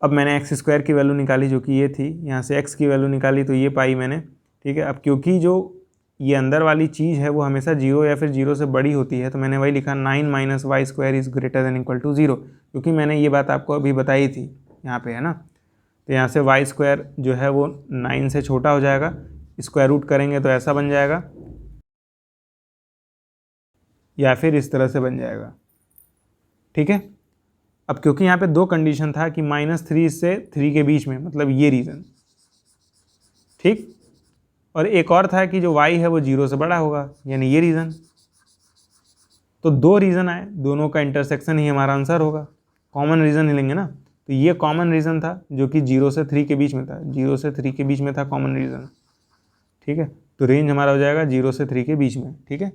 अब मैंने एक्स स्क्वायर की वैल्यू निकाली जो कि ये थी, यहाँ से एक्स की वैल्यू निकाली तो ये पाई मैंने। ठीक है, अब क्योंकि जो ये अंदर वाली चीज़ है वो हमेशा 0 या फिर 0 से बड़ी होती है, तो मैंने वही लिखा 9 minus y square is greater than equal to 0, क्योंकि मैंने ये बात आपको अभी बताई थी यहाँ पे, है ना। तो यहाँ से वाई स्क्वायर जो है वो 9 से छोटा हो जाएगा, स्क्वायर रूट करेंगे तो ऐसा बन जाएगा या फिर इस तरह से बन जाएगा। ठीक है, अब क्योंकि यहाँ पे दो कंडीशन था कि -3 से 3 के बीच में, मतलब ये रीज़न। ठीक, और एक और था कि जो y है वो 0 से बड़ा होगा, यानी ये रीज़न। तो दो रीज़न आए, दोनों का इंटरसेक्शन ही हमारा आंसर होगा, कॉमन रीज़न ही लेंगे ना। तो ये कॉमन रीज़न था जो कि 0 से 3 के बीच में था, 0 से 3 के बीच में था कॉमन रीज़न। ठीक है, तो रेंज हमारा हो जाएगा 0 से 3 के बीच में। ठीक है,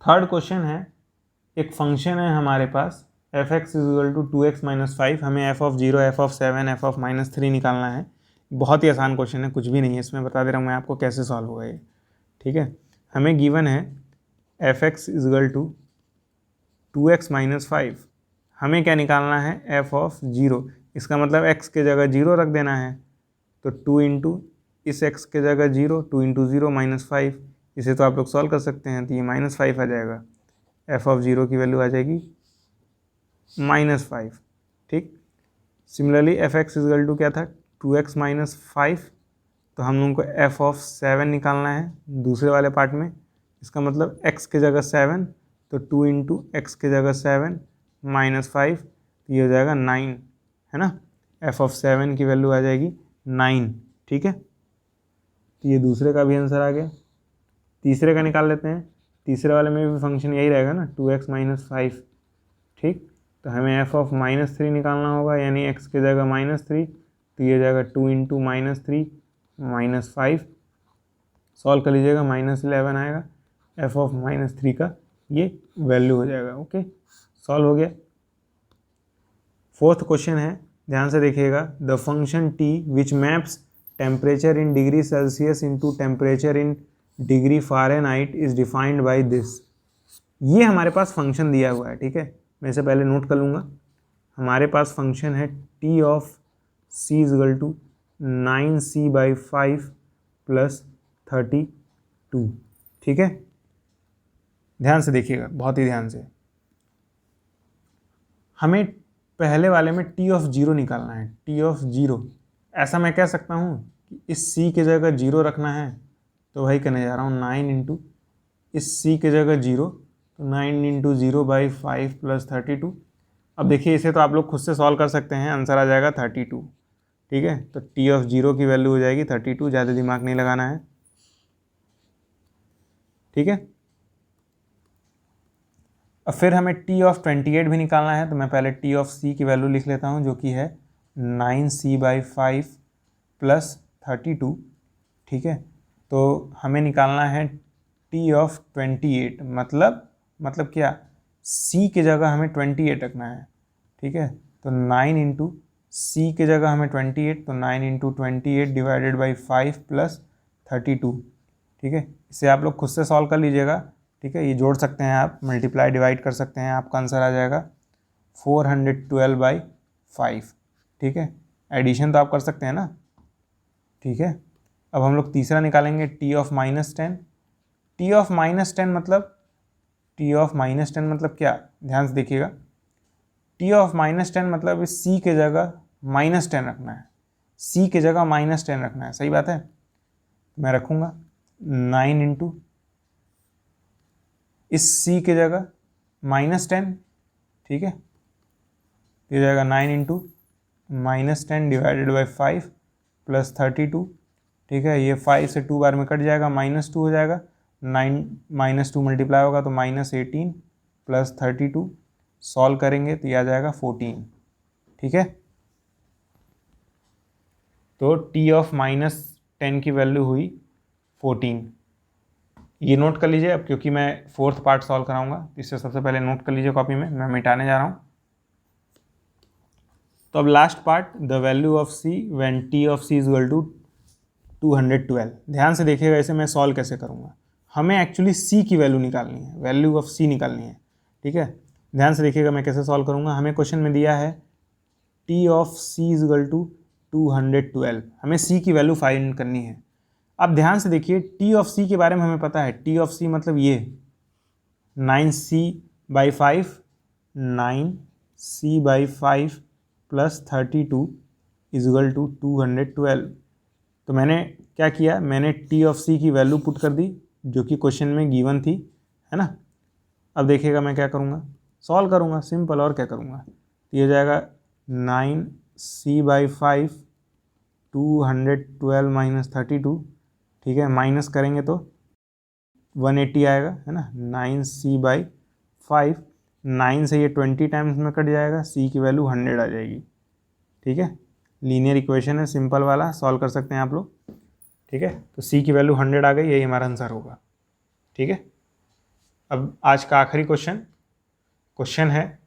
थर्ड क्वेश्चन है, एक फंक्शन है हमारे पास f(x) = 2x - 5, हमें f(0), f(7), f(-3) निकालना है। बहुत ही आसान क्वेश्चन है, कुछ भी नहीं है इसमें, बता दे रहा हूँ मैं आपको कैसे सॉल्व होगा ये। ठीक है, हमें गिवन है f x is equal to 2x minus 5। हमें क्या निकालना है, एफ ऑफ 0। इसका मतलब x के जगह 0 रख देना है, तो 2 इंटू इस x के जगह 0, 2 इंटू 0 माइनस 5। इसे तो आप लोग सॉल्व कर सकते हैं, तो ये -5 आ जाएगा। एफ ऑफ 0 की वैल्यू आ जाएगी -5। ठीक, similarly f x is equal to क्या था, 2x माइनस 5। तो हम लोगों को एफ ऑफ 7 निकालना है दूसरे वाले पार्ट में। इसका मतलब x के जगह 7, तो 2 इंटू एक्स के जगह 7 माइनस 5, तो ये हो जाएगा 9, है ना। एफ ऑफ 7 की वैल्यू आ जाएगी 9। ठीक है, तो ये दूसरे का भी आंसर आ गया। तीसरे का निकाल लेते हैं। तीसरे वाले में भी फंक्शन यही रहेगा ना, 2x माइनस 5। ठीक, तो हमें एफ ऑफ -3 निकालना होगा, यानी x के जगह -3, तो ये जाएगा 2 इंटू -3 माइनस 5। सॉल्व कर लीजिएगा, -11 आएगा। एफ ऑफ -3 का ये वैल्यू हो जाएगा। ओके, सॉल्व हो गया। फोर्थ क्वेश्चन है, ध्यान से देखिएगा। The function t which maps temperature in degree Celsius into temperature in degree Fahrenheit is defined by this. ये हमारे पास फंक्शन दिया हुआ है। ठीक है, मैं इसे पहले नोट कर लूँगा। हमारे पास फंक्शन है t of c is equal to 9c/5 plus 32। ठीक है, ध्यान से देखिएगा, बहुत ही ध्यान से। हमें पहले वाले में t ऑफ 0 निकालना है। t ऑफ 0, ऐसा मैं कह सकता हूँ कि इस c के जगह 0 रखना है, तो वही करने जा रहा हूँ। 9 इंटू इस c के जगह 0, तो 9 इंटू 0/5 प्लस 32। अब देखिए, इसे तो आप लोग खुद से सॉल्व कर सकते हैं, आंसर आ जाएगा 32। ठीक है, तो t ऑफ 0 की वैल्यू हो जाएगी 32, ज़्यादा दिमाग नहीं लगाना है। ठीक है, अब फिर हमें t ऑफ 28 भी निकालना है, तो मैं पहले t ऑफ c की वैल्यू लिख लेता हूँ, जो कि है 9c/5 प्लस 32। ठीक है, तो हमें निकालना है t ऑफ 28, मतलब क्या, c की जगह हमें 28 रखना है। ठीक है, तो 9 इंटू सी की जगह हमें 28, तो 9 इंटू 28 डिवाइडेड बाई 5 प्लस 32। ठीक है, इसे आप लोग खुद से सॉल्व कर लीजिएगा। ठीक है, ये जोड़ सकते हैं आप, मल्टीप्लाई डिवाइड कर सकते हैं, आपका आंसर आ जाएगा 412/5। ठीक है, एडिशन तो आप कर सकते हैं ना। ठीक है, अब हम लोग तीसरा निकालेंगे, t ऑफ -10। t ऑफ -10 मतलब क्या, ध्यान से देखिएगा। t ऑफ -10 मतलब इस c के जगह -10 रखना है। c के जगह -10 रखना है, सही बात है। मैं रखूँगा 9 इंटू इस c के जगह -10। ठीक है, ये जाएगा 9 इंटू -10 डिवाइडेड बाई 5 प्लस 32। ठीक है, ये 5 से 2 बार में कट जाएगा, -2 हो जाएगा। 9 -2 मल्टीप्लाई होगा तो -18 प्लस 32। सॉल्व करेंगे तो ये आ जाएगा 14। ठीक है, तो t ऑफ -10 की वैल्यू हुई 14। ये नोट कर लीजिए अब, क्योंकि मैं फोर्थ पार्ट सॉल्व कराऊंगा, इससे सबसे पहले नोट कर लीजिए कॉपी में, मैं मिटाने जा रहा हूँ। तो अब last part, the value of c when t of c is equal to 212। ध्यान से देखिएगा, इसे मैं सॉल्व कैसे करूँगा। हमें एक्चुअली c की वैल्यू निकालनी है, वैल्यू ऑफ c निकालनी है। ठीक है, ध्यान से देखिएगा मैं कैसे सॉल्व करूँगा। हमें क्वेश्चन में दिया है t of c is equal to 212, हमें c की वैल्यू फाइंड करनी है। अब ध्यान से देखिए, t ऑफ c के बारे में हमें पता है, t ऑफ c मतलब ये 9c/5, 9c/5 plus 32 is equal to 212। तो मैंने क्या किया, मैंने t ऑफ c की वैल्यू पुट कर दी, जो कि क्वेश्चन में गिवन थी, है ना। अब देखिएगा मैं क्या करूँगा, सॉल्व करूँगा, सिंपल, और क्या करूँगा। तो ये जाएगा 9c/5 212 माइनस 32। ठीक है, माइनस करेंगे तो 180 आएगा, है ना। 9c/5, 9 से ये 20 टाइम्स में कट जाएगा, c की वैल्यू 100 आ जाएगी। ठीक है, लीनियर इक्वेशन है, सिंपल वाला, सॉल्व कर सकते हैं आप लोग। ठीक है, तो c की वैल्यू 100 आ गई, यही हमारा आंसर होगा। ठीक है, अब आज का आखिरी क्वेश्चन है,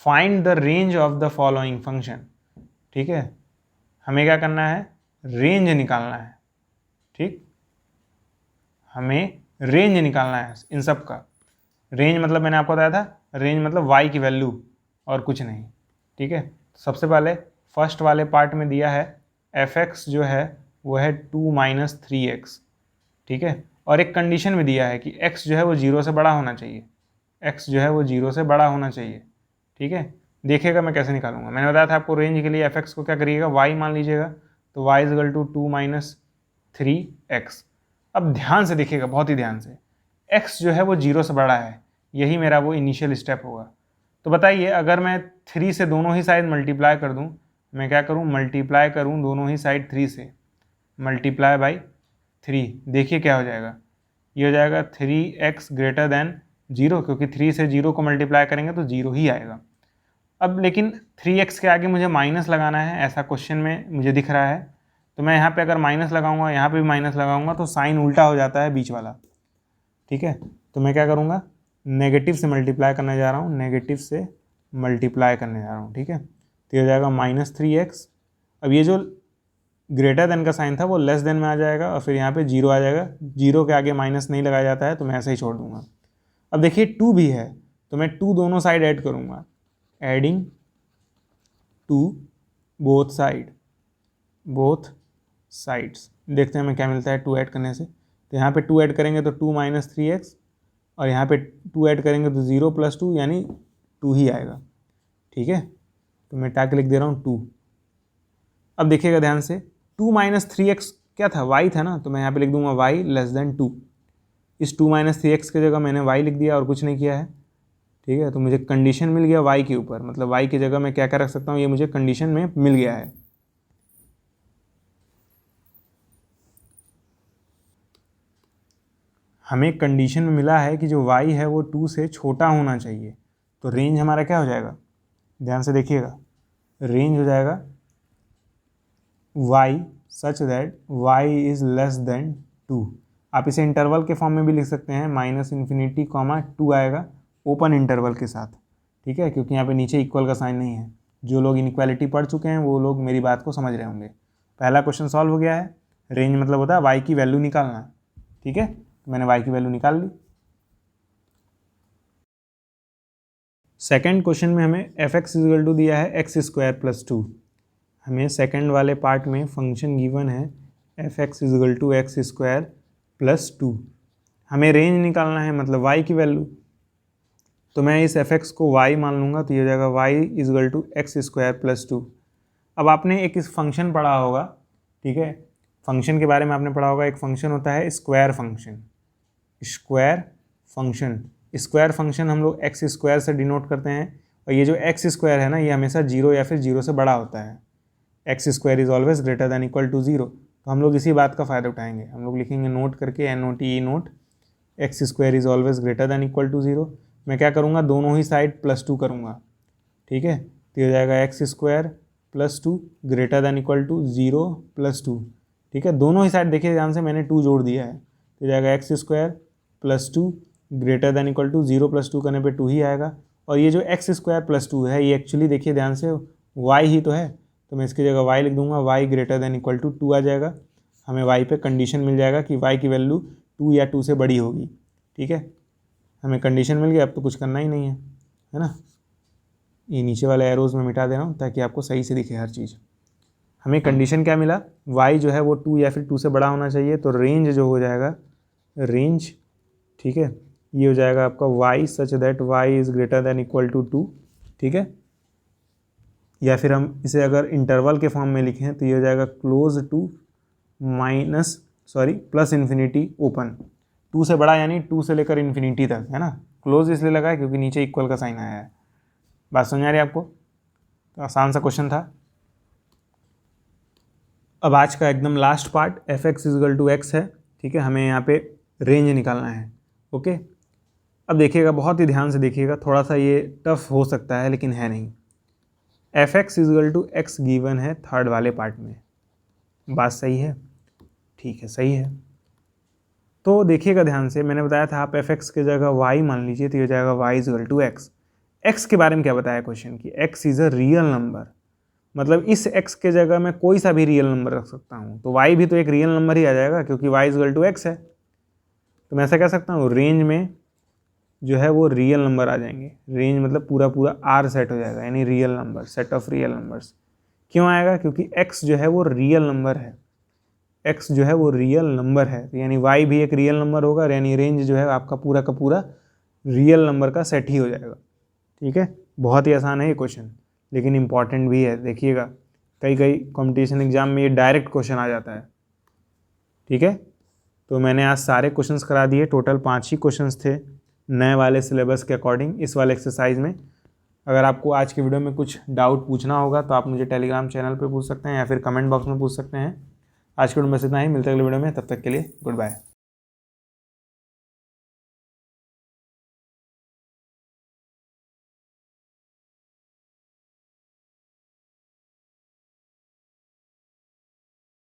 find the range of the following function. ठीक है, हमें क्या करना है, रेंज निकालना है। ठीक, हमें रेंज निकालना है इन सब का। रेंज मतलब मैंने आपको बताया था, रेंज मतलब y की वैल्यू और कुछ नहीं। ठीक है, सबसे पहले फर्स्ट वाले पार्ट में दिया है f(x) जो है वो है 2 - 3x। ठीक है, और एक कंडीशन में दिया है कि x जो है वो 0 से बड़ा होना चाहिए, x जो है वो 0 से बड़ा होना चाहिए। ठीक है, देखिएगा मैं कैसे निकालूंगा। मैंने बताया था आपको रेंज के लिए f(x) को क्या करिएगा, y मान लीजिएगा, तो y = 2 - 3x। अब ध्यान से देखिएगा, बहुत ही ध्यान से, x जो है वो 0 से बड़ा है, यही मेरा वो इनिशियल स्टेप होगा। तो बताइए, अगर मैं 3 से दोनों ही साइड मल्टीप्लाई कर दूं, मैं क्या करूं, मल्टीप्लाई करूं दोनों ही साइड 3 से, मल्टीप्लाई बाई 3, देखिए क्या हो जाएगा, ये हो जाएगा 3x > 0, क्योंकि 3 से 0 को मल्टीप्लाई करेंगे तो 0 ही आएगा। अब लेकिन 3x के आगे मुझे माइनस लगाना है, ऐसा क्वेश्चन में मुझे दिख रहा है, तो मैं यहाँ पे अगर माइनस लगाऊंगा, यहाँ पे भी माइनस लगाऊंगा, तो साइन उल्टा हो जाता है बीच वाला। ठीक है, तो मैं क्या करूँगा, नेगेटिव से मल्टीप्लाई करने जा रहा हूँ, नेगेटिव से मल्टीप्लाई करने जा रहा हूँ। ठीक है, तो ये हो जाएगा -3x। अब ये जो ग्रेटर देन का साइन था वो लेस देन में आ जाएगा, और फिर यहाँ पे 0 आ जाएगा। 0 के आगे माइनस नहीं लगाया जाता है, तो मैं ऐसे ही छोड़ दूंगा। अब देखिए 2 भी है, तो मैं 2 दोनों साइड ऐड करूँगा, एडिंग 2 बोथ साइड्स। देखते हैं हमें क्या मिलता है 2 ऐड करने से। तो यहाँ पे 2 ऐड करेंगे तो 2 - 3x, और यहाँ पे 2 ऐड करेंगे तो 0 + 2 यानी 2 ही आएगा। ठीक है, तो मैं टाक लिख दे रहा हूँ 2। अब देखिएगा ध्यान से, 2 - 3x क्या था, y था ना, तो मैं यहाँ पे लिख दूंगा y < 2। इस 2 - 3x की जगह मैंने y लिख दिया और कुछ नहीं किया है। ठीक है, तो मुझे कंडीशन मिल गया y के ऊपर, मतलब y की जगह मैं क्या क्या रख सकता हूँ, ये मुझे कंडीशन में मिल गया है। हमें कंडीशन में मिला है कि जो y है वो 2 से छोटा होना चाहिए, तो रेंज हमारा क्या हो जाएगा, ध्यान से देखिएगा, रेंज हो जाएगा y सच दैट y < 2। आप इसे इंटरवल के फॉर्म में भी लिख सकते हैं, -∞, 2 आएगा ओपन इंटरवल के साथ। ठीक है, क्योंकि यहाँ पे नीचे इक्वल का साइन नहीं है। जो लोग इनइक्वालिटी पढ़ चुके हैं वो लोग मेरी बात को समझ रहे होंगे। पहला क्वेश्चन सॉल्व हो गया है। रेंज मतलब होता है y की वैल्यू निकालना। ठीक है, तो मैंने y की वैल्यू निकाल ली। सेकेंड क्वेश्चन में हमें f(x) = दिया है x² + 2। हमें सेकंड वाले पार्ट में फंक्शन गिवन है f(x) = x² + 2। हमें रेंज निकालना है, मतलब y की वैल्यू। तो मैं इस f(x) को y मान लूँगा, तो ये हो जाएगा y = x² + 2। अब आपने एक इस फंक्शन पढ़ा होगा, ठीक है, फंक्शन के बारे में आपने पढ़ा होगा, एक फंक्शन होता है स्क्वायर फंक्शन। स्क्वायर फंक्शन हम लोग x² से डिनोट करते हैं, और ये जो x² है ना, ये हमेशा 0 या फिर 0 से बड़ा होता है। x² is always > 0। तो हम लोग इसी बात का फ़ायदा उठाएंगे। हम लोग लिखेंगे नोट करके, NOTE note, x² is always > 0। मैं क्या करूँगा, दोनों ही साइड +2 करूँगा। ठीक है, तो ये हो जाएगा x² + 2 > 0 + 2। ठीक है, दोनों ही साइड देखिए ध्यान से, मैंने 2 जोड़ दिया है, तो हो जाएगा x² + 2 > 0 + 2 करने पे 2 ही आएगा। और ये जो x² + 2 है, ये एक्चुअली देखिए ध्यान से y ही तो है, तो मैं इसकी जगह y लिख दूंगा, y > 2 आ जाएगा। हमें y पे कंडीशन मिल जाएगा कि y की वैल्यू 2 या 2 से बड़ी होगी। ठीक है, हमें कंडीशन मिल गई, अब तो कुछ करना ही नहीं है ना। ये नीचे वाले एरोज में मिटा दे रहा हूँ ताकि आपको सही से दिखे हर चीज़। हमें कंडीशन क्या मिला, y जो है वो 2 या फिर 2 से बड़ा होना चाहिए, तो रेंज जो हो जाएगा, रेंज, ठीक है, ये हो जाएगा आपका y such that y is > 2। ठीक है, या फिर हम इसे अगर इंटरवल के फॉर्म में लिखें तो ये हो जाएगा क्लोज टू +∞ ओपन। 2 से बड़ा यानी 2 से लेकर इन्फिनिटी तक, है ना। क्लोज इसलिए लगा है क्योंकि नीचे इक्वल का साइन आया है। बात समझ आ रही है आपको, तो आसान सा क्वेश्चन था। अब आज का एकदम लास्ट पार्ट, f(x) = x है। ठीक है, हमें यहाँ पे रेंज निकालना है। ओके, अब देखिएगा, बहुत ही ध्यान से देखिएगा, थोड़ा सा ये टफ हो सकता है लेकिन है नहीं। f(x) = x गिवन है थर्ड वाले पार्ट में, बात सही है, ठीक है, सही है। तो देखिएगा ध्यान से, मैंने बताया था आप f(x) की जगह y मान लीजिए, तो ये हो जाएगा y = x। x के बारे में क्या बताया क्वेश्चन की, x is a real number, मतलब इस x के जगह मैं कोई सा भी रियल नंबर रख सकता हूँ, तो y भी तो एक रियल नंबर ही आ जाएगा क्योंकि y इक्वल टू x है। तो मैं ऐसा कह सकता हूँ रेंज में जो है वो रियल नंबर आ जाएंगे। रेंज मतलब पूरा पूरा R सेट हो जाएगा, यानी real number, set of real numbers. क्यों आएगा? क्योंकि x जो है वो रियल नंबर है, x जो है वो रियल नंबर है, यानी y भी एक रियल नंबर होगा, यानी रेंज जो है आपका पूरा का पूरा रियल नंबर का सेट ही हो जाएगा। ठीक है, बहुत ही आसान है ये क्वेश्चन, लेकिन इंपॉर्टेंट भी है। देखिएगा कई कंपटीशन एग्जाम में ये डायरेक्ट क्वेश्चन आ जाता है। ठीक है, तो मैंने आज सारे क्वेश्चंस करा दिए, टोटल 5 ही क्वेश्चंस थे नए वाले सिलेबस के अकॉर्डिंग इस वाले एक्सरसाइज में। अगर आपको आज के वीडियो में कुछ डाउट पूछना होगा तो आप मुझे टेलीग्राम चैनल पे पूछ सकते हैं या फिर कमेंट बॉक्स में पूछ सकते हैं। आज के वीडियो में बस इतना ही, मिलते हैं अगले वीडियो में, तब तक के लिए गुड बाय।